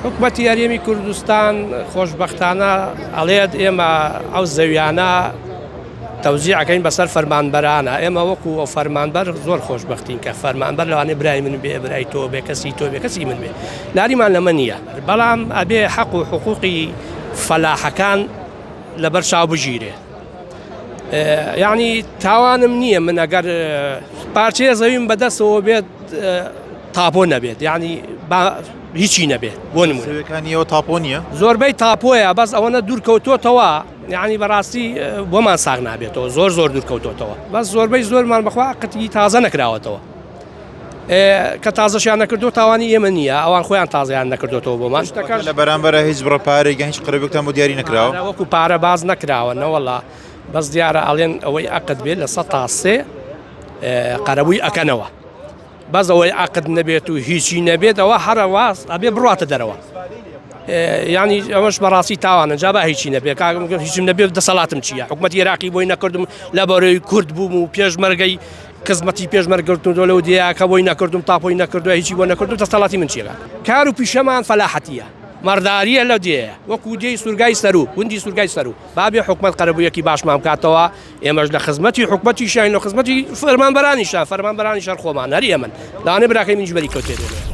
حکومەتی هەرێمی کوردستان خۆشبەختانە ئەڵێت ئێمە ئەو زەویانە تەوزیعەکەین بەسەر فەرمانبەرانە ئێمە وەکو ئەو فەرمانبەر زۆر خۆشبەختین کە فەرمانبەر لەوانێ برای من بێ برای تۆ بێ کەسی تۆ بێ کەسی من بێ لاریمان لەمە نییە بەڵام ئەبێ حەق و حقوقی فەلاحەکان لەبەر چاو بژیرێ یعنی تاوانم نییە من ئەگەر پارچەیە زەویم بەدەستەوە بێت تاپۆ نەبێت یعنی هیچی نەبێت بۆ نمونەکانیەوە تاپۆ نییە زۆربەی تاپۆیە بەس ئەوەنە دوورکەوتۆتەوە یعنی بەڕاستی بۆمان ساغ نابێتەوە زۆر دوورکەوتۆتەوە بەس زۆربەی زۆرمان بەخوا قەتی تازە نەکراوەتەوە کە تازەشیان نەکردو تاوانی ئێمە نییە ئەوان خۆیان تازیان نەکردوەوە بۆمان لە بەرامبەرە هیچ بڕەپارێک هیچ قڕێبێکتان بۆ دیاری نەکراوە وەکو پارە باز نەکراوە نەوەڵا بەس دیارە ئەڵێن ئەوەی عەقد بێت لە 100 تا 3 قەرەبووی ئەکەنەوە بەس ئەوەی عەقد نەبێت و هیچی نەبێت ئەوە هەرە واز ئەبێ بڕاتە دەرەوە یعنی ئەوەش بەڕاستی تاوانە جا بە هیچی نەبێت هیچم نەبێت دەسەڵاتم چییە حکومەتی عێراقی بۆی نەکردم لەبەرەوەی کورد بووم و پێشمەرگەی خزمەتی پێشمەرگەوتنەوە لەو دیاکە بۆی نەکردم تاپۆی نەکردووە هیچی بۆ نەکردو دەسەڵاتی من چییە کار و پیشەمان فەلاحەتیە مەرداریە لەو دێیە وەکو دێی سوورگای سەرو هوندی سوورگای سەرو بابێ حکومەت قەرەبوویەکی باشمان بکاتەوە ئێمەش لە خزمەتی حکومەتی شاین و خزمەتی فەرمانبەرانیشە فەرمانبەرانی شەر خۆمان هەر ئێمن دانێ براکەی منیش بەری کەوتێ دێنێ